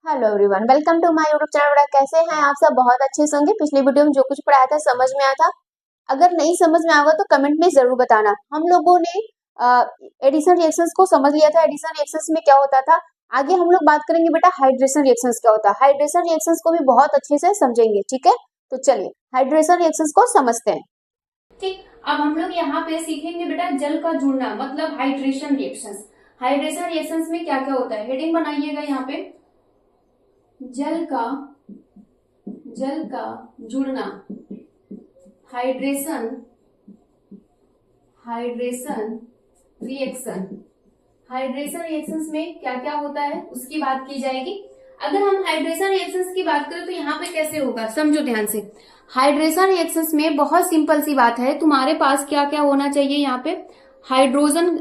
Hello everyone, welcome to my YouTube channel. कैसे हैं आप सब? बहुत अच्छे से होंगे। पिछली वीडियो में जो कुछ पढ़ाया था समझ में आया था? अगर नहीं समझ में आएगा तो कमेंट में जरूर बताना। हम लोगों ने एडिशन रिएक्शंस को समझ लिया था। एडिशन रिएक्शंस में क्या होता था, आगे हम लोग बात करेंगे बेटा हाइड्रेशन रिएक्शंस क्या होता है। हाइड्रेशन रिएक्शंस को भी बहुत अच्छे से समझेंगे, ठीक है? तो चलिए हाइड्रेशन रिएक्शंस को समझते हैं। ठीक, अब हम लोग यहाँ पे सीखेंगे बेटा जल का जुड़ना मतलब हाइड्रेशन रिएक्शंस। हाइड्रेशन रिएक्शंस में क्या क्या होता है, हेडिंग बनाइएगा यहाँ पे, जल का जुड़ना, हाइड्रेशन रिएक्शन। हाइड्रेशन रिएक्शंस में क्या क्या होता है उसकी बात की जाएगी। अगर हम हाइड्रेशन रिएक्शंस की बात करें तो यहाँ पे कैसे होगा, समझो ध्यान से। हाइड्रेशन रिएक्शंस में बहुत सिंपल सी बात है, तुम्हारे पास क्या क्या होना चाहिए, यहाँ पे हाइड्रोजन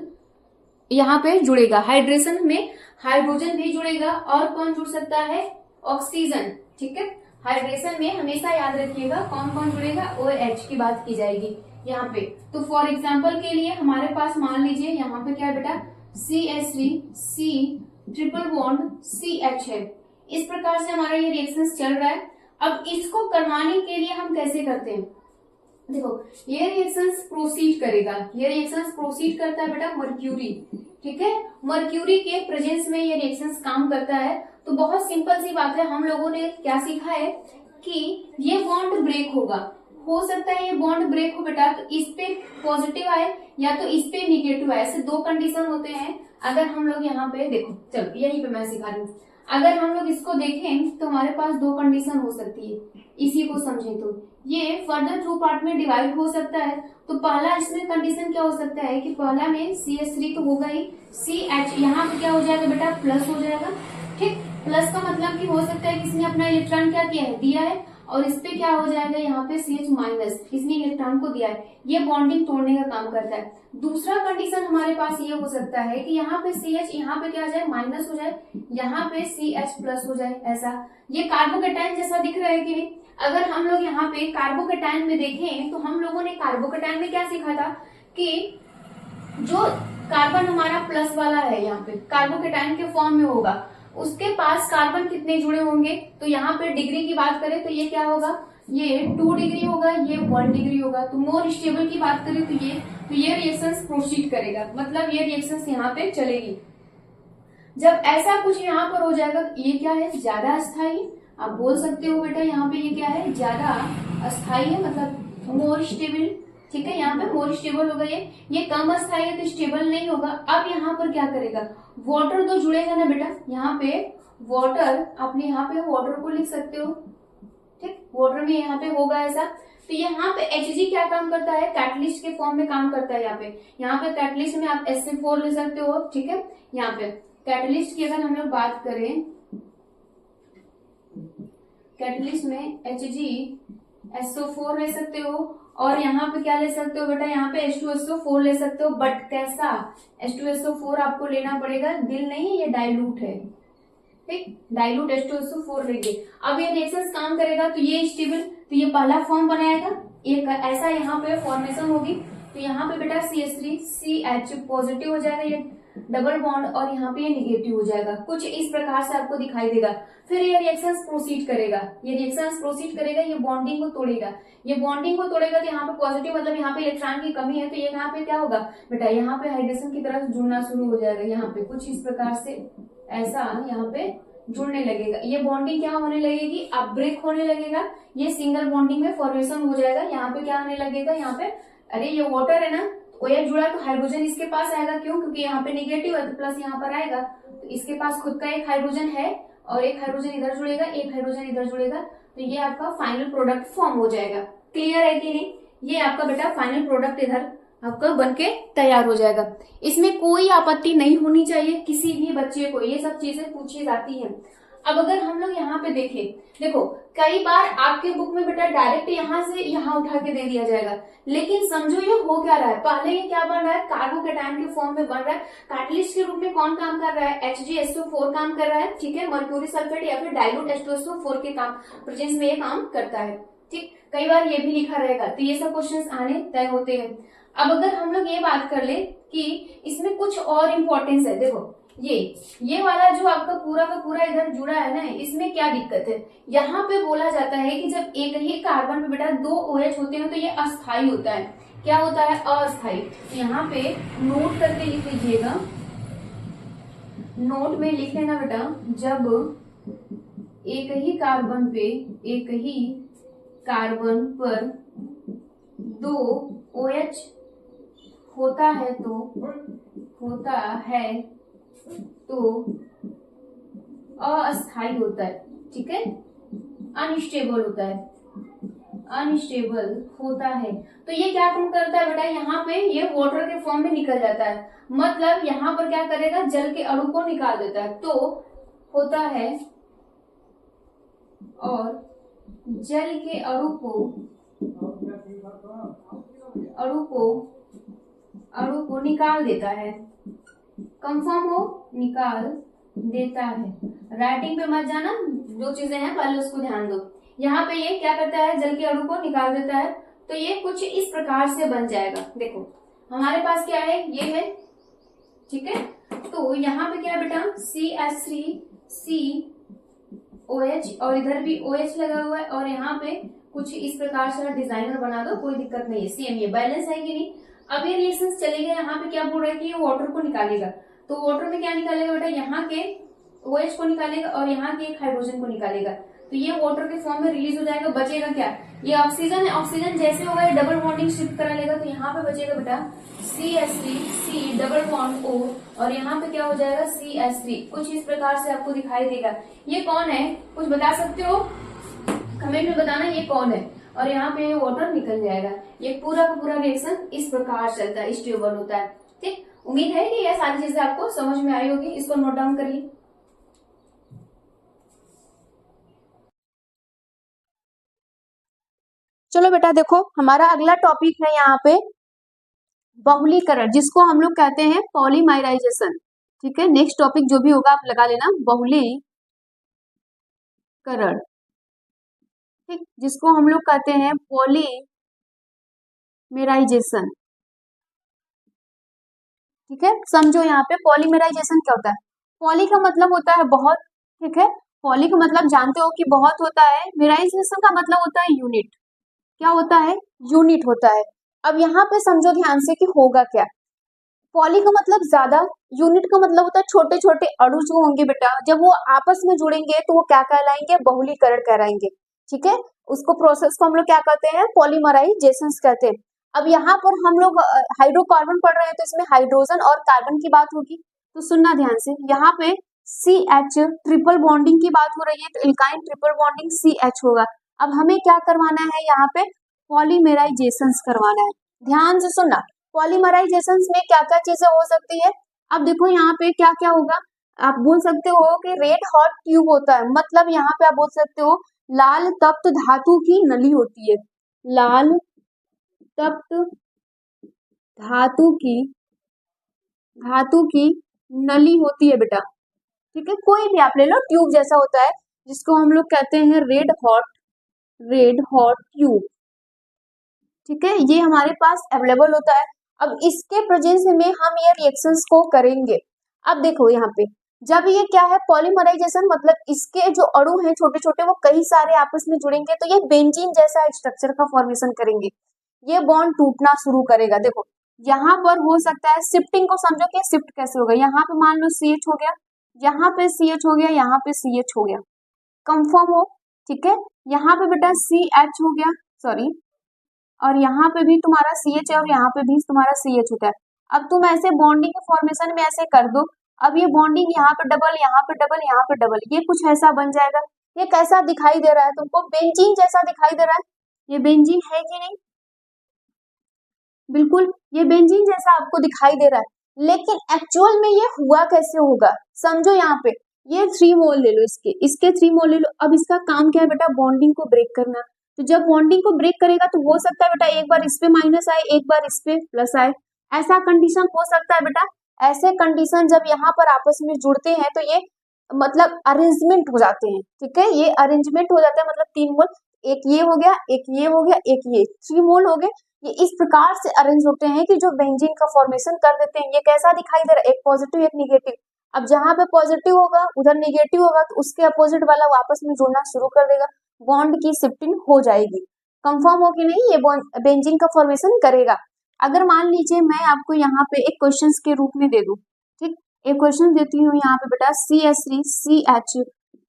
यहाँ पे जुड़ेगा। हाइड्रेशन में हाइड्रोजन भी जुड़ेगा और कौन जुड़ सकता है, ऑक्सीजन। ठीक है, हाइड्रेशन में हमेशा याद रखिएगा कौन कौन जुड़ेगा, OH की बात की जाएगी यहाँ पे। तो फॉर एग्जाम्पल के लिए हमारे पास मान लीजिए यहाँ पे क्या है बेटा, CH3 C triple bond CH है। इस प्रकार से हमारा ये रिएक्शन चल रहा है। अब इसको करवाने के लिए हम कैसे करते हैं, देखो ये रिएक्शंस प्रोसीड करेगा। ये रिएक्शंस प्रोसीड करता है बेटा मर्क्यूरी। ठीक है, मर्क्यूरी के प्रेजेंस में ये रिएक्शंस काम करता है। तो बहुत सिंपल सी बात है, हम लोगों ने क्या सीखा है कि ये बॉन्ड ब्रेक होगा। हो सकता है ये बॉन्ड ब्रेक हो बेटा, तो इस पे पॉजिटिव आए या तो इस पे निगेटिव आए। ऐसे दो कंडीशन होते हैं। अगर हम लोग यहाँ पे देखो, चलो यहीं पे मैं सिखा रही हूँ। अगर हम लोग इसको देखें तो हमारे पास दो कंडीशन हो सकती है, इसी को समझें तो ये फर्दर टू पार्ट में डिवाइड हो सकता है। तो पहला इसमें कंडीशन क्या हो सकता है कि पहला में CH3 तो होगा ही, CH यहाँ पे क्या हो जाएगा बेटा, प्लस हो जाएगा। ठीक, प्लस का मतलब कि हो सकता है कि इसने अपना इलेक्ट्रॉन क्या किया है, दिया है, और इस पे क्या हो जाएगा यहाँ पे CH माइनस, इसने इलेक्ट्रॉन को दिया है। ये बॉन्डिंग तोड़ने का काम करता है। दूसरा कंडीशन हमारे पास ये हो सकता है कि यहाँ पे CH यहाँ पे क्या हो जाए, माइनस हो जाए, यहाँ पे CH प्लस हो जाए। ऐसा ये कार्बोकेटाइन जैसा दिख रहा है कि नहीं। अगर हम लोग यहाँ पे कार्बोकेटाइन में देखें तो हम लोगों ने कार्बोकेटाइन में क्या सीखा था कि जो कार्बन हमारा प्लस वाला है यहाँ पे कार्बोकेटाइन के फॉर्म में होगा, उसके पास कार्बन कितने जुड़े होंगे। तो यहाँ पे डिग्री की बात करें तो ये क्या होगा, ये 2 डिग्री होगा, ये 1 डिग्री होगा। तो मोर स्टेबल की बात करें तो ये रिएक्शंस प्रोसीड करेगा, मतलब ये रिएक्शंस यहाँ पे चलेगी। जब ऐसा कुछ यहाँ पर हो जाएगा तो ये क्या है, ज्यादा अस्थायी। आप बोल सकते हो बेटा यहाँ पे ये क्या है, ज्यादा अस्थायी है, मतलब मोर स्टेबल। ठीक है, यहाँ पे मोर स्टेबल होगा। ये कम अस्थायी है तो स्टेबल नहीं होगा। अब यहाँ पर क्या करेगा, वाटर तो जुड़ेगा ना बेटा, यहाँ पे वाटर, आपने यहाँ पे वाटर को लिख सकते हो। ठीक, वाटर में यहाँ पे होगा ऐसा। तो यहाँ पे Hg क्या काम करता है, कैटलिस्ट के फॉर्म में काम करता है। यहाँ पे कैटलिस्ट में आप SN4 ले सकते हो। ठीक है, यहाँ पे कैटलिस्ट की अगर हम लोग बात करें, कैटलिस्ट में HgSO4 ले सकते हो, और यहाँ पे क्या ले सकते हो बेटा, यहाँ पे H2SO4 ले सकते हो। बट कैसा H2SO4 आपको लेना पड़ेगा, दिल नहीं, ये डाइल्यूट है। ठीक, डाइल्यूट H2SO4 लेंगे। अब ये रिएक्शन काम करेगा तो ये स्टेबल, तो ये पहला फॉर्म बनाएगा, एक ऐसा यहाँ पे फॉर्मेशन होगी। तो यहाँ पे बेटा CH3 CH पॉजिटिव हो जाएगा, ये डबल बॉन्ड, और यहाँ पे ये निगेटिव हो जाएगा। कुछ इस प्रकार से आपको दिखाई देगा। फिर ये रिएक्शंस प्रोसीड करेगा, ये बॉन्डिंग को तोड़ेगा। ये बॉन्डिंग को तोड़ेगा तो यहाँ पे पॉजिटिव, मतलब यहाँ पे इलेक्ट्रॉन की कमी है, तो ये यहाँ पे क्या होगा बेटा, यहाँ पे हाइड्रेशन की तरफ जुड़ना शुरू हो जाएगा। यहाँ पे कुछ इस प्रकार से ऐसा यहाँ पे जुड़ने लगेगा। ये बॉन्डिंग क्या होने लगेगी, अब ब्रेक होने लगेगा। ये सिंगल बॉन्डिंग में फॉर्मेशन हो जाएगा। यहाँ पे क्या आने लगेगा, यहाँ पे अरे ये वाटर है ना, OH जुड़ा तो हाइड्रोजन इसके पास आएगा। क्यों, क्योंकि यहाँ पे नेगेटिव है तो प्लस यहाँ पर आएगा। तो इसके पास खुद का एक हाइड्रोजन है और एक हाइड्रोजन इधर जुड़ेगा, एक हाइड्रोजन इधर जुड़ेगा। तो ये आपका फाइनल प्रोडक्ट फॉर्म हो जाएगा। क्लियर है कि नहीं, ये आपका बेटा फाइनल प्रोडक्ट इधर आपका बनके तैयार हो जाएगा। इसमें कोई आपत्ति नहीं होनी चाहिए किसी भी बच्चे को, ये सब चीजें पूछी जाती हैं। अब अगर हम लोग यहाँ पे देखें, देखो कई बार आपके बुक में बेटा डायरेक्ट यहाँ से यहाँ उठा के दे दिया जाएगा, लेकिन समझो ये हो क्या रहा है, पहले ये क्या बन रहा है, कार्बोकेटाइन के फॉर्म में बन रहा है। कैटलिस्ट के रूप में कौन काम कर रहा है, HgSO4 काम कर रहा है। ठीक है, मर्क्यूरी सल्फेट या फिर डाइल्यूट H2SO4 के काम प्रेजेंस में ये काम करता है। ठीक, कई बार ये भी लिखा रहेगा, तो ये सब क्वेश्चंस आने तय होते हैं। अब अगर हम लोग ये बात कर ले कि इसमें कुछ और इम्पोर्टेंस है, देखो ये वाला जो आपका पूरा का पूरा इधर जुड़ा है ना, इसमें क्या दिक्कत है? यहाँ पे बोला जाता है कि जब एक ही कार्बन पे बेटा 2 OH होते हैं तो ये अस्थाई होता है। क्या होता है? अस्थाई। तो यहाँ पे नोट करके लिख लीजिएगा, नोट में लिख लेना बेटा, जब एक ही कार्बन पर 2 OH होता है तो अस्थाई होता है, ठीक है, अनस्टेबल होता है। तो ये क्या काम करता है बेटा? यहाँ पे ये वाटर के फॉर्म में निकल जाता है, मतलब यहाँ पर क्या करेगा? जल के अणु को निकाल देता है, तो होता है, और जल के अणु को निकाल देता है। कंफर्म हो? निकाल देता है। राइटिंग पे मत जाना, जो चीजें हैं पहले उसको ध्यान दो। यहाँ पे ये क्या करता है? जल के अणु को निकाल देता है। तो ये कुछ इस प्रकार से बन जाएगा। देखो हमारे पास क्या है? ये है, ठीक है। तो यहाँ पे क्या है बेटा? CH3COH और इधर भी OH लगा हुआ है, और यहाँ पे कुछ इस प्रकार से डिजाइनर बना दो, कोई दिक्कत नहीं है। सेम ये बैलेंस है कि नहीं? अब ये रिएक्शन चलेगा, यहाँ पे क्या बोल रहा है कि ये वाटर को निकालेगा। तो वाटर में क्या निकालेगा बेटा? यहाँ के OH को निकालेगा और यहाँ के एक हाइड्रोजन को निकालेगा। तो ये वाटर के फॉर्म में रिलीज हो जाएगा। बचेगा क्या? ये ऑक्सीजन है, ऑक्सीजन जैसे होगा डबल बॉन्डिंग शिफ्ट करा लेगा, तो यहाँ पे बचेगा बेटा CH3C डबल बॉन्ड O, और यहाँ पे क्या हो जाएगा? CH3। कुछ इस प्रकार से आपको दिखाई देगा। ये कौन है? कुछ बता सकते हो? कमेंट में बताना ये कौन है। और यहाँ पे वाटर निकल जाएगा। ये पूरा का पूरा रिएक्शन इस प्रकार चलता है, स्टेबल होता है। ठीक, उम्मीद है कि ये सारी चीजें आपको समझ में आई होगी। इसको नोट डाउन करिए। चलो बेटा देखो, हमारा अगला टॉपिक है यहाँ पे बहुलीकरण, जिसको हम लोग कहते हैं पॉलीमराइजेशन। ठीक है, नेक्स्ट टॉपिक जो भी होगा आप लगा लेना, बहुलीकरण। ठीक, जिसको हम लोग कहते हैं पॉलीमराइजेशन। ठीक है, समझो यहाँ पे पॉलीमराइजेशन क्या होता है। पॉली का मतलब होता है बहुत, ठीक है, पॉली का मतलब जानते हो कि बहुत होता है। मेराइजेशन का मतलब होता है यूनिट। क्या होता है? यूनिट होता है। अब यहाँ पे समझो ध्यान से कि होगा क्या। पॉली का मतलब ज्यादा, यूनिट का मतलब होता है छोटे छोटे अणु जो होंगे बेटा, जब वो आपस में जुड़ेंगे तो वो क्या कहलाएंगे? बहुलीकरण कहलाएंगे। ठीक है, उसको प्रोसेस को हम लोग क्या कहते हैं? पॉलीमराइजेशन कहते हैं। अब यहाँ पर हम लोग हाइड्रोकार्बन पढ़ रहे हैं, तो इसमें हाइड्रोजन और कार्बन की बात होगी। तो सुनना ध्यान से, यहाँ पे CH ट्रिपल बॉन्डिंग की बात हो रही है, तो इल्काइन ट्रिपल बॉन्डिंग CH होगा। अब हमें क्या करवाना है? यहाँ पे पॉलीमराइजेशन करवाना है। ध्यान से सुनना, पॉलीमराइजेशन में क्या क्या चीजें हो सकती है। अब देखो यहाँ पे क्या क्या होगा। आप बोल सकते हो कि रेड हॉट ट्यूब होता है, मतलब यहाँ पे आप बोल सकते हो लाल तप्त धातु की नली होती है। लाल तप्त धातु की नली होती है बेटा। ठीक है, कोई भी आप ले लो, ट्यूब जैसा होता है, जिसको हम लोग कहते हैं रेड हॉट ट्यूब। ठीक है, ये हमारे पास अवेलेबल होता है। अब इसके प्रेजेंस में हम ये रिएक्शंस को करेंगे। अब देखो यहाँ पे, जब ये क्या है? पॉलीमराइजेशन मतलब इसके जो अणु हैं छोटे छोटे, वो कई सारे आपस में जुड़ेंगे, तो ये बेंजीन जैसा स्ट्रक्चर का फॉर्मेशन करेंगे। ये बॉन्ड टूटना शुरू करेगा। देखो यहाँ पर हो सकता है शिफ्टिंग को समझो कि शिफ्ट कैसे होगा। यहाँ पे मान लो CH हो गया, यहाँ पे CH हो गया, यहाँ पे CH हो गया। कंफर्म हो? ठीक है, यहाँ पे बेटा CH हो गया, सॉरी, और यहाँ पे भी तुम्हारा CH है, और यहाँ पे भी तुम्हारा CH होता है। अब तुम ऐसे बॉन्डिंग के फॉर्मेशन में ऐसे कर दो। अब ये बॉन्डिंग यहाँ पे डबल, यहाँ पे डबल, यहाँ पे डबल, ये कुछ ऐसा बन जाएगा। ये कैसा दिखाई दे रहा है तुमको? बेंजीन जैसा दिखाई दे रहा है। ये बेंजीन है कि नहीं? बिल्कुल, ये बेंजीन जैसा आपको दिखाई दे रहा है, लेकिन एक्चुअल में ये हुआ कैसे होगा? समझो यहाँ पे, ये 3 मोल ले लो, इसके 3 मोल ले लो। अब इसका काम क्या है बेटा? बॉन्डिंग को ब्रेक करना। तो जब बॉन्डिंग को ब्रेक करेगा तो हो सकता है बेटा एक बार इस पे माइनस आए, एक बार इस पे प्लस आए, ऐसा कंडीशन हो सकता है बेटा। ऐसे कंडीशन जब यहाँ पर आपस में जुड़ते हैं तो ये मतलब अरेंजमेंट हो जाते हैं। ठीक है, ये अरेंजमेंट हो जाता है, मतलब 3 मोल, एक ये हो गया, एक ये हो गया, एक ये, 3 मोल हो गए। ये इस प्रकार से अरेंज होते हैं कि जो बेंजीन का फॉर्मेशन कर देते हैं। ये कैसा दिखाई दे रहा है? एक पॉजिटिव एक निगेटिव। अब जहाँ पे पॉजिटिव होगा उधर नेगेटिव होगा तो उसके अपोजिट वाला वापस में जुड़ना शुरू कर देगा, बॉन्ड की शिफ्टिंग हो जाएगी। कंफर्म हो कि नहीं, ये बेंजीन का फॉर्मेशन करेगा। अगर मान लीजिए मैं आपको यहाँ पे एक क्वेश्चन के रूप में दे दूं, ठीक, एक क्वेश्चन देती हूँ यहाँ पे बेटा CH3 CH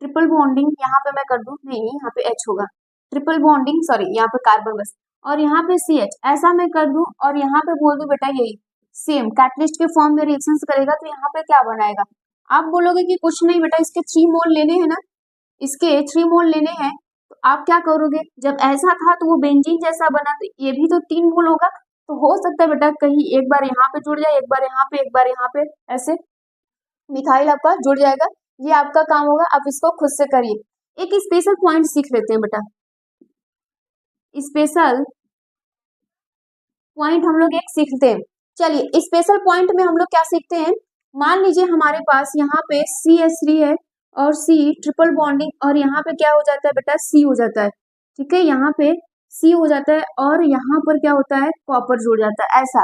ट्रिपल बॉन्डिंग, यहाँ पे मैं कर दूं, नहीं यहाँ पे H होगा, ट्रिपल बॉन्डिंग, सॉरी यहाँ पे कार्बन बस, और यहाँ पे CH, ऐसा मैं कर दूं और यहाँ पे बोल दूं बेटा यही सेम कैटलिस्ट के फॉर्म में रिएक्शंस करेगा, तो यहाँ पे क्या बनाएगा। आप बोलोगे कि कुछ नहीं बेटा, इसके 3 मोल लेने हैं ना, इसके 3 मोल लेने हैं, तो आप क्या करोगे, जब ऐसा था तो वो बेंजीन जैसा बना, तो ये भी तो 3 मोल होगा, तो हो सकता है बेटा कहीं एक बार यहाँ पे जुड़ जाए, एक बार यहाँ पे, एक बार यहाँ पे, ऐसे मिथाइल आपका जुड़ जाएगा। ये आपका काम होगा, आप इसको खुद से करिए। एक स्पेशल पॉइंट सीख लेते हैं बेटा, स्पेशल पॉइंट हम लोग एक सीखते हैं। चलिए स्पेशल पॉइंट में हम लोग क्या सीखते हैं, मान लीजिए हमारे पास यहाँ पे CH3 है और C ट्रिपल बॉन्डिंग, और यहाँ पे क्या हो जाता है बेटा C हो जाता है, ठीक है, यहाँ पे C हो जाता है और यहाँ पर क्या होता है कॉपर जुड़ जाता है, ऐसा,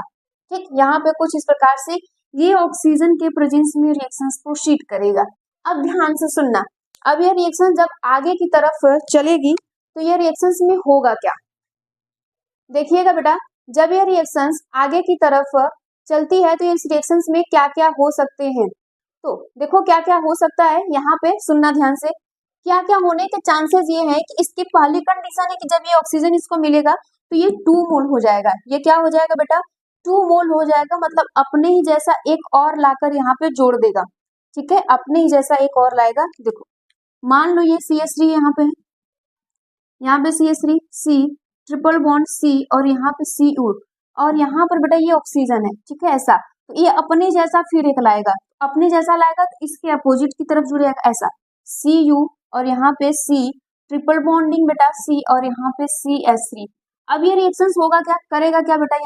ठीक, यहाँ पे कुछ इस प्रकार से ये ऑक्सीजन के प्रेजेंस में रिएक्शंस को शीट करेगा। अब ध्यान से सुनना, अब ये रिएक्शन जब आगे की तरफ चलेगी तो ये रिएक्शंस में होगा क्या, देखिएगा बेटा, जब ये रिएक्शंस आगे की तरफ चलती है तो इस रिएक्शंस में क्या क्या हो सकते हैं, तो देखो क्या क्या हो सकता है, यहाँ पे सुनना ध्यान से, क्या क्या होने के चांसेस ये है कि इसकी पहली कंडीशन है कि जब ये ऑक्सीजन इसको मिलेगा तो ये 2 मोल हो जाएगा, ये क्या हो जाएगा बेटा 2 मोल हो जाएगा, मतलब अपने ही जैसा एक और लाकर यहाँ पे जोड़ देगा, ठीक है, अपने ही जैसा एक और लाएगा। देखो मान लो ये CH3 यहाँ पे है, यहाँ पे CH3 C triple bond C और यहाँ पे Cu, और यहाँ पर बेटा ये ऑक्सीजन है, ठीक है, ऐसा, तो ये अपने जैसा फिर एक लाएगा, अपने जैसा लाएगा तो इसके अपोजिट की तरफ जुड़ेगा, ऐसा Cu और यहाँ पे C ट्रिपल बॉन्डिंग बेटा C और यहाँ पे CH3। अब ये रिएक्शंस होगा क्या, करेगा क्या बेटा,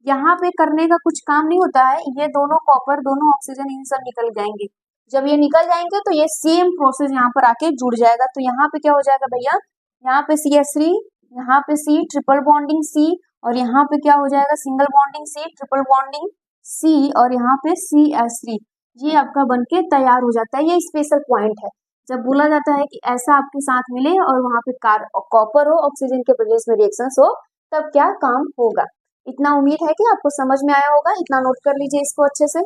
यहाँ पे करने का कुछ काम नहीं होता है, ये दोनों कॉपर दोनों ऑक्सीजन इन सब निकल जाएंगे, जब ये निकल जाएंगे तो ये सेम प्रोसेस यहाँ पर आके जुड़ जाएगा, तो यहाँ पे क्या हो जाएगा भैया, यहाँ पे CH3, यहाँ पे C ट्रिपल बॉन्डिंग C और यहाँ पे क्या हो जाएगा single bonding C triple bonding C और यहाँ पे CH3, ये आपका बनके तैयार हो जाता है। ये स्पेशल पॉइंट है, जब बोला जाता है कि ऐसा आपके साथ मिले और वहां पे कॉपर हो, ऑक्सीजन के प्रेजेंस में रिएक्शंस हो, तब क्या काम होगा। इतना उम्मीद है कि आपको समझ में आया होगा, इतना नोट कर लीजिए इसको अच्छे से।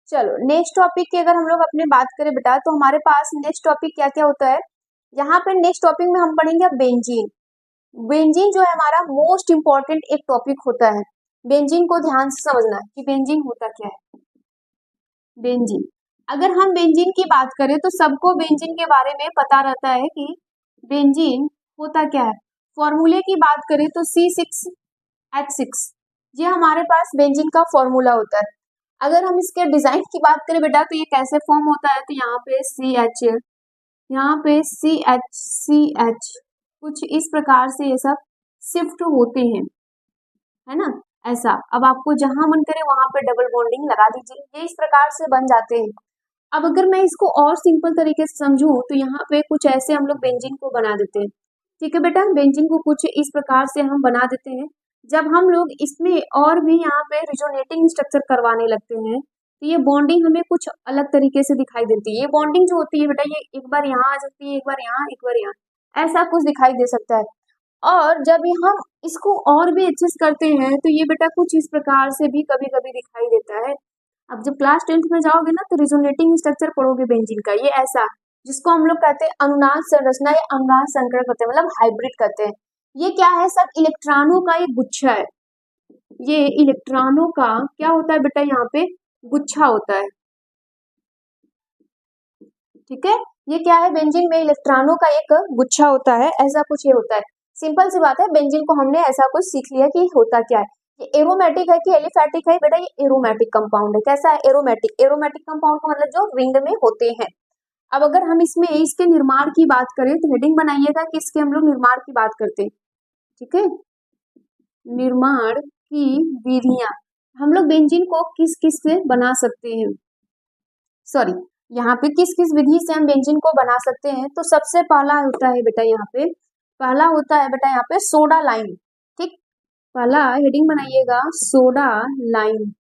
चलो नेक्स्ट टॉपिक की अगर हम लोग अपने बात करें बेटा, तो हमारे पास नेक्स्ट टॉपिक क्या क्या होता है, यहाँ पे नेक्स्ट टॉपिक में हम पढ़ेंगे बेंजीन। बेंजीन जो है हमारा मोस्ट इंपॉर्टेंट एक टॉपिक होता है, बेंजीन को ध्यान से समझना कि बेंजीन होता क्या है। बेंजीन, अगर हम बेंजीन की बात करें तो सबको बेंजीन के बारे में पता रहता है कि बेंजीन होता क्या है। फॉर्मूले की बात करें तो C6H6, ये हमारे पास बेंजीन का फॉर्मूला होता है। अगर हम इसके डिजाइन की बात करें बेटा तो ये कैसे फॉर्म होता है, तो यहाँ पे CH, यहाँ पे CH कुछ इस प्रकार से ये सब शिफ्ट होते हैं, है ना, ऐसा। अब आपको जहां मन करे वहां पे डबल बॉन्डिंग लगा दीजिए, ये इस प्रकार से बन जाते हैं। अब अगर मैं इसको और सिंपल तरीके से समझूं तो यहाँ पे कुछ ऐसे हम लोग बेंजीन को बना देते हैं, ठीक है बेटा, बेंजीन को कुछ इस प्रकार से हम बना देते हैं। जब हम लोग इसमें और भी यहाँ पे रिजोनेटिंग स्ट्रक्चर करवाने लगते हैं तो ये बॉन्डिंग हमें कुछ अलग तरीके से दिखाई देती है। ये बॉन्डिंग जो होती है बेटा, ये एक बार यहाँ आ सकती है, एक बार यहाँ, एक बार यहाँ, ऐसा कुछ दिखाई दे सकता है। और जब हम इसको और भी अच्छे से करते हैं तो ये बेटा कुछ इस प्रकार से भी कभी कभी दिखाई देता है। अब जब क्लास 10th में जाओगे ना तो रिजोनेटिंग स्ट्रक्चर पढ़ोगे बेंजीन का, ये ऐसा, जिसको हम लोग कहते हैं अनुनाद संरचना या अनुनाद संकरण कहते हैं, मतलब हाइब्रिड कहते हैं। ये क्या है, सब इलेक्ट्रॉनों का एक गुच्छा है, ये इलेक्ट्रॉनों का क्या होता है बेटा, यहाँ पे गुच्छा होता है, ठीक है, ये क्या है, बेंजीन में इलेक्ट्रॉनों का एक गुच्छा होता है, ऐसा कुछ ये होता है। सिंपल सी बात है, बेंजीन को हमने ऐसा कुछ सीख लिया कि होता क्या है। ये एरोमेटिक है कि एलिफैटिक है बेटा, ये एरोमेटिक कंपाउंड है। कैसा है, एरोमेटिक। एरोमेटिक कंपाउंड का मतलब जो रिंग में होते हैं। अब अगर हम इसमें इसके निर्माण की बात करें तो हेडिंग बनाइएगा कि इसके हम लोग निर्माण की बात करते हैं, ठीक है, निर्माण की विधियां, हम लोग बेंजीन को किस किस से बना सकते हैं, सॉरी यहाँ पे किस किस विधि से हम बेंजीन को बना सकते हैं। तो सबसे पहला होता है बेटा, यहाँ पे पहला होता है बेटा, यहाँ पे सोडा लाइम, ठीक, पहला हेडिंग बनाइएगा सोडा लाइम।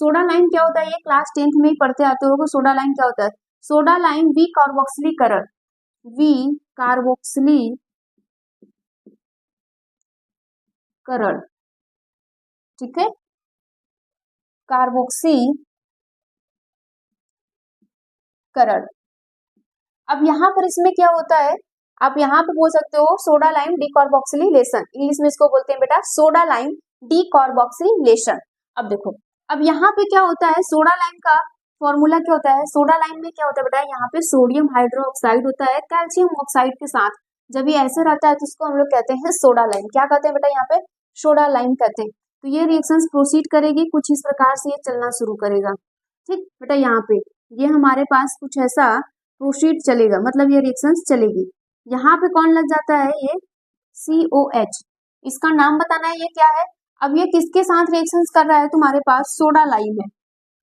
सोडा लाइम क्या होता है, ये क्लास 10th में ही पढ़ते आते हो। सोडा लाइम क्या होता है? सोडा लाइम वी कार्बोक्सिलीकरण, वी कार्बोक्सिलीकरण, ठीक है, कार्बोक्सीकरण। अब यहाँ पर इसमें क्या होता है, आप यहाँ पे बोल सकते हो सोडा लाइम डीकार्बोक्सिलेशन, इंग्लिश में इसको बोलते हैं बेटा सोडा लाइम डीकार्बोक्सिलेशन। अब देखो, अब यहाँ पे क्या होता है, सोडा लाइम का फॉर्मूला क्या होता है, सोडा लाइम में क्या होता है बेटा, यहाँ पे सोडियम हाइड्रोक्साइड होता है कैल्शियम ऑक्साइड के साथ। जब ये ऐसे रहता है तो इसको हम लोग कहते हैं सोडा लाइम। क्या कहते हैं बेटा, यहाँ पे सोडा लाइम कहते हैं। तो ये रिएक्शन प्रोसीड करेगी कुछ इस प्रकार से, ये चलना शुरू करेगा। ठीक बेटा, यहाँ पे ये हमारे पास कुछ ऐसा प्रोसीड चलेगा, मतलब ये रिएक्शंस चलेगी। यहाँ पे कौन लग जाता है, ये COH, इसका नाम बताना है ये क्या है। अब ये किसके साथ रिएक्शंस कर रहा है, तुम्हारे पास सोडा लाइम है।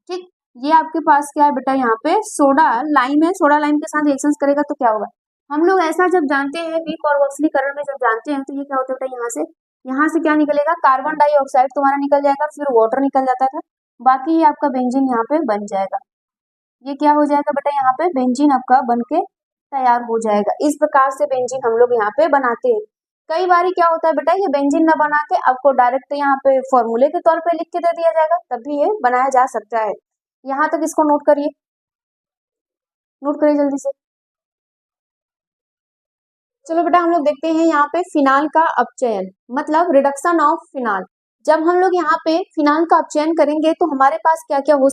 ठीक, ये आपके पास क्या है बेटा, यहाँ पे सोडा लाइम है, सोडा लाइम के साथ रिएक्शंस करेगा तो क्या होगा। हम लोग ऐसा जब जानते हैं वी कार्बोक्सिलीकरण में जब जानते हैं तो ये क्या होता है बेटा, यहाँ से क्या निकलेगा, कार्बन डाइऑक्साइड तुम्हारा निकल जाएगा, फिर वाटर निकल जाता था, बाकी ये आपका बेंजीन यहाँ पे बन जाएगा। ये क्या हो जाएगा बेटा, यहाँ पे बेंजीन आपका बन के तैयार हो जाएगा। इस प्रकार से बेंजीन हम लोग यहाँ पे बनाते हैं। कई बार क्या होता है बेटा, ये बेंजीन न बना के आपको डायरेक्ट यहाँ पे फॉर्मूले के तौर पे लिख के दे दिया जाएगा, तब भी ये बनाया जा सकता है। यहाँ तक इसको नोट करिए, नोट करिए जल्दी से। चलो बेटा, हम लोग देखते हैं यहाँ पे फिनाल का अपचयन, मतलब रिडक्शन ऑफ फिनाल। जब हम लोग यहाँ पे फिनाल का अपचयन करेंगे तो हमारे पास क्या क्या हो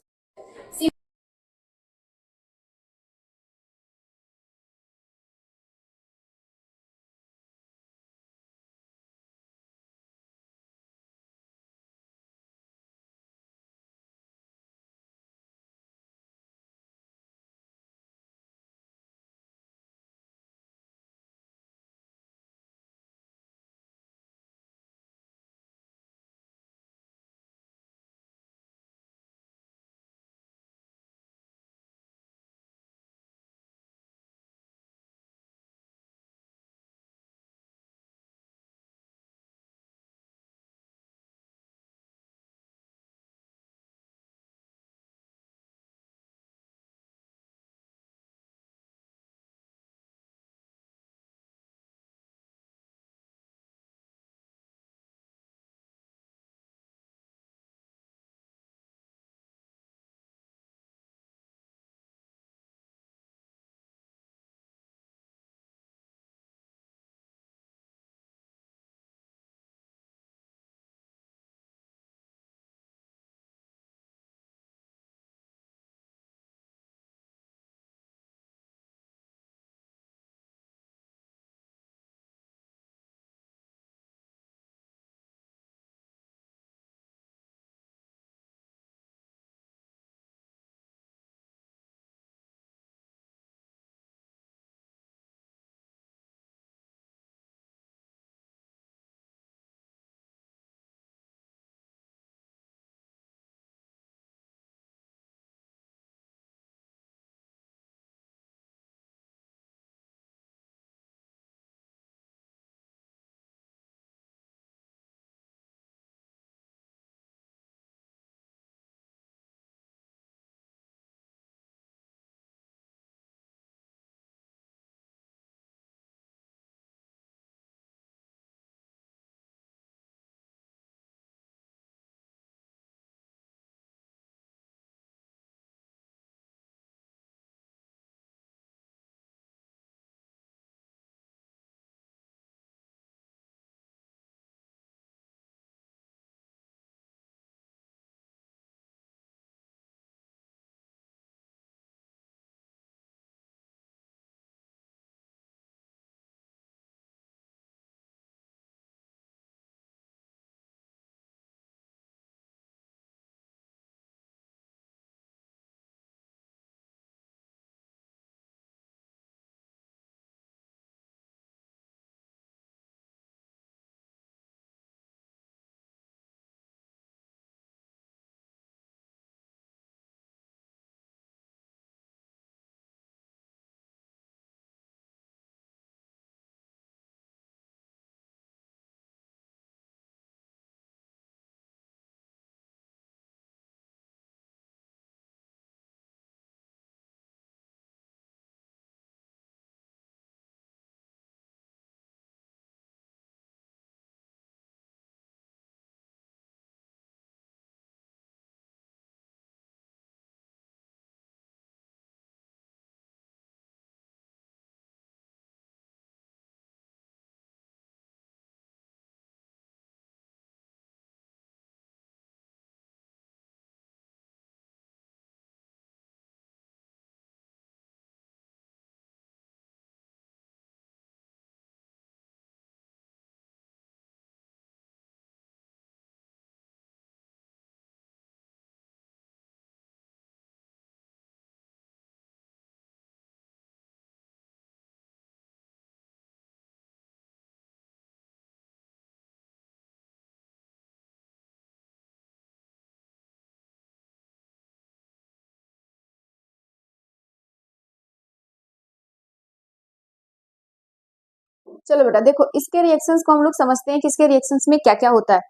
चलो बेटा देखो, इसके रिएक्शंस को हम लोग समझते हैं कि इसके रिएक्शंस में क्या क्या होता है।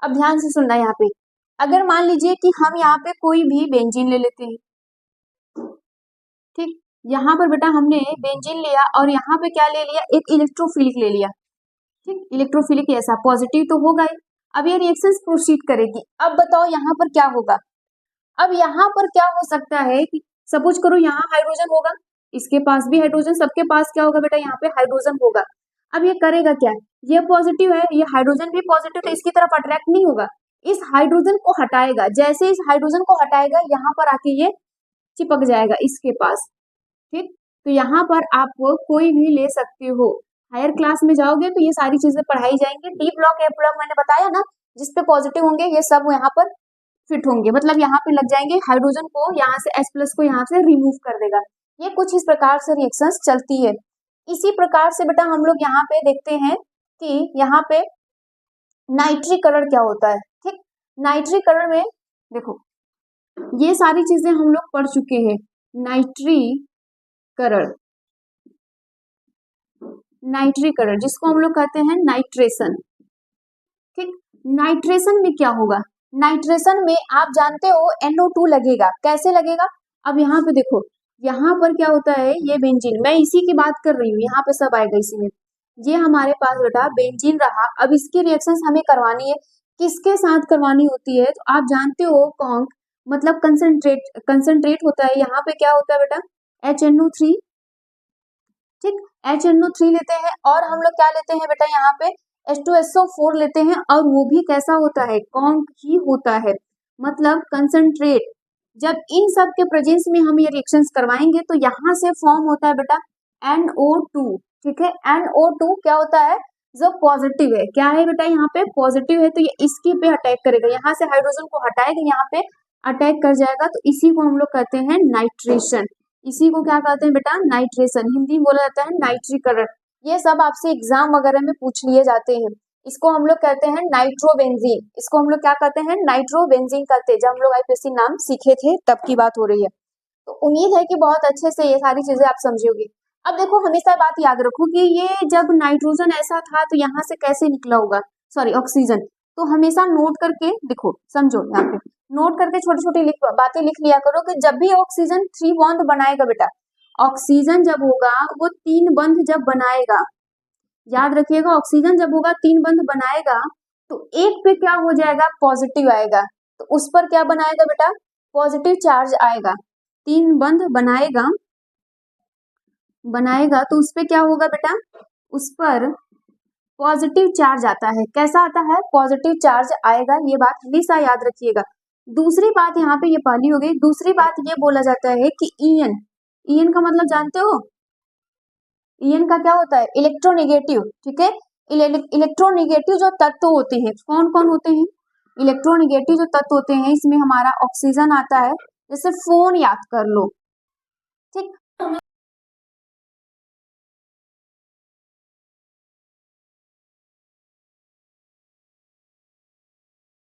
अब ध्यान से सुनना यहाँ पे। अगर मान लीजिए कि हम यहाँ पे कोई भी बेंजीन ले लेते हैं, ठीक, यहाँ पर बेटा हमने बेंजीन लिया और यहाँ पे क्या ले लिया, एक इलेक्ट्रोफिलिक ले लिया, ठीक, इलेक्ट्रोफिलिक ऐसा पॉजिटिव तो होगा ही। अब ये रिएक्शंस प्रोसीड करेगी। अब बताओ यहाँ पर क्या होगा। अब यहाँ पर क्या हो सकता है कि सपोज करो यहाँ हाइड्रोजन होगा, इसके पास भी हाइड्रोजन, सबके पास क्या होगा बेटा, यहाँ पे हाइड्रोजन होगा। अब ये करेगा क्या, ये पॉजिटिव है, ये हाइड्रोजन भी पॉजिटिव, तो इसकी तरफ अट्रैक्ट नहीं होगा, इस हाइड्रोजन को हटाएगा। जैसे इस हाइड्रोजन को हटाएगा, यहाँ पर आके ये चिपक जाएगा इसके पास, ठीक। तो यहाँ पर आप कोई भी ले सकते हो। हायर क्लास में जाओगे तो ये सारी चीजें पढ़ाई जाएंगी। डी ब्लॉक, ए ब्लॉक मैंने बताया ना, जिसपे पॉजिटिव होंगे ये सब यहाँ पर फिट होंगे, मतलब यहाँ पे लग जाएंगे, हाइड्रोजन को यहाँ से H+ को यहाँ से रिमूव कर देगा। ये कुछ इस प्रकार से रिएक्शंस चलती है। इसी प्रकार से बेटा हम लोग यहाँ पे देखते हैं कि यहाँ पे नाइट्रीकरण क्या होता है, ठीक। नाइट्रीकरण में देखो ये सारी चीजें हम लोग पढ़ चुके हैं। नाइट्रीकरण, नाइट्रीकरण जिसको हम लोग कहते हैं नाइट्रेशन, ठीक। नाइट्रेशन में क्या होगा, नाइट्रेशन में आप जानते हो NO2 लगेगा। कैसे लगेगा, अब यहाँ पे देखो, यहाँ पर क्या होता है, ये बेंजीन, मैं इसी की बात कर रही हूँ, यहाँ पे सब आएगा इसी में। ये हमारे पास बेटा बेंजीन रहा। अब इसकी रिएक्शंस हमें करवानी है, किसके साथ करवानी होती है, तो आप जानते हो कॉन्क मतलब कंसंट्रेट होता है। यहाँ पे क्या होता है बेटा, HNO3, ठीक, HNO3 लेते हैं, और हम लोग क्या लेते हैं बेटा, यहाँ पे H2SO4 लेते हैं, और वो भी कैसा होता है, कॉन्क ही होता है, मतलब कंसंट्रेट। जब इन सब के प्रेजेंस में हम ये रिएक्शंस करवाएंगे तो यहाँ से फॉर्म होता है बेटा NO2, ठीक है। NO2 क्या होता है, जो पॉजिटिव है, क्या है बेटा, यहाँ पे पॉजिटिव है, तो ये इसकी पे अटैक करेगा, यहाँ से हाइड्रोजन को हटाएगा, यहाँ पे अटैक कर जाएगा, तो इसी को हम लोग कहते हैं नाइट्रेशन। इसी को क्या कहते हैं बेटा, नाइट्रेशन। हिंदी में बोला जाता है नाइट्रीकरण। ये सब आपसे एग्जाम वगैरह में पूछ लिए जाते हैं। इसको हम लोग कहते हैं नाइट्रोबेंजीन। इसको हम लोग क्या कहते हैं, नाइट्रोबेंजीन कहते हैं। जब हम लोग IPSC नाम सीखे थे तब की बात हो रही है। तो उम्मीद है कि बहुत अच्छे से ये सारी चीजें आप समझोगे। अब देखो हमेशा बात याद रखो कि ये जब नाइट्रोजन ऐसा था तो यहाँ से कैसे निकला होगा, सॉरी ऑक्सीजन। तो हमेशा नोट करके देखो, समझो, यहाँ पे नोट करके छोटी छोटी बातें लिख लिया करो कि जब भी ऑक्सीजन 3 बॉन्ड बनाएगा बेटा, ऑक्सीजन जब होगा वो 3 बंध जब बनाएगा, याद रखिएगा, ऑक्सीजन जब होगा 3 बंध बनाएगा तो एक पे क्या हो जाएगा, पॉजिटिव आएगा, तो उस पर क्या बनाएगा बेटा, पॉजिटिव चार्ज आएगा। 3 बंध बनाएगा तो उस पे क्या होगा बेटा, उस पर पॉजिटिव चार्ज आता है। कैसा आता है, पॉजिटिव चार्ज आएगा, ये बात हमेशा याद रखिएगा। दूसरी बात यहाँ पे ये पहली हो गई। दूसरी बात ये बोला जाता है कि ईएन का मतलब जानते हो, ईएन का क्या होता है, इलेक्ट्रोनेगेटिव, ठीक है। इलेक्ट्रोनेगेटिव जो तत्व होते हैं, कौन कौन होते हैं, इलेक्ट्रोनेगेटिव जो तत्व होते हैं, इसमें हमारा ऑक्सीजन आता है। जैसे फोन याद कर लो, ठीक,